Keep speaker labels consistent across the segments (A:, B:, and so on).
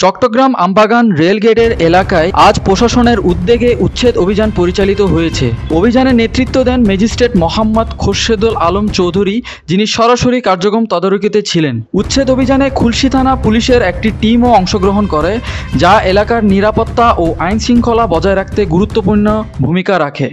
A: চট্টগ্রাম আমবাগান রেলগেটের এলাকায় আজ প্রশাসনের উদ্যোগে উচ্ছেদ অভিযান পরিচালিত হয়েছে। অভিযানে নেতৃত্ব দেন ম্যাজিস্ট্রেট মোহাম্মদ খোরশেদুল আলম চৌধুরী, যিনি সরাসরি কার্যক্রম তদারকিতে ছিলেন। উচ্ছেদ অভিযানে খুলশী থানা পুলিশের একটি টিমও অংশগ্রহণ করে, যা এলাকার নিরাপত্তা ও আইন শৃঙ্খলা বজায় রাখতে গুরুত্বপূর্ণ ভূমিকা রাখে।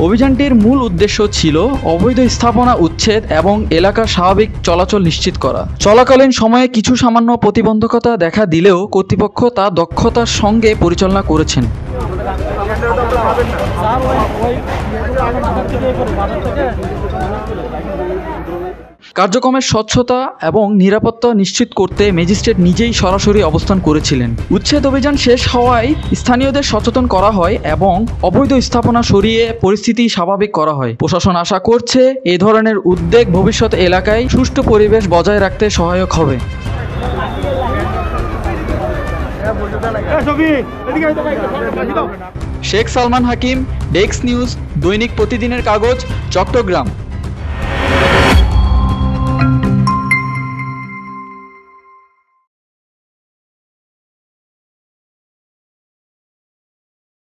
A: অভিযানটির মূল উদ্দেশ্য ছিল অবৈধ স্থাপনা উচ্ছেদ এবং এলাকার স্বাভাবিক চলাচল নিশ্চিত করা। চলাকালীন সময়ে কিছু সামান্য প্রতিবন্ধকতা দেখা দিলেও কর্তৃপক্ষ তা দক্ষতার সঙ্গে পরিচালনা করেছেন। কার্যক্রমের স্বচ্ছতা এবং নিরাপত্তা নিশ্চিত করতে ম্যাজিস্ট্রেট নিজেই সরাসরি অবস্থান করেছিলেন। উচ্ছেদ অভিযান শেষ হওয়ায় স্থানীয়দের সচেতন করা হয় এবং অবৈধ স্থাপনা সরিয়ে পরিস্থিতি স্বাভাবিক করা হয়। প্রশাসন আশা করছে এই ধরনের উদ্যোগ ভবিষ্যতে এলাকায় সুষ্ঠু পরিবেশ বজায় রাখতে সহায়ক হবে। শেখ সালমান হাকিম, ডেস্ক নিউজ, দৈনিক প্রতিদিনের কাগজ, চট্টগ্রাম।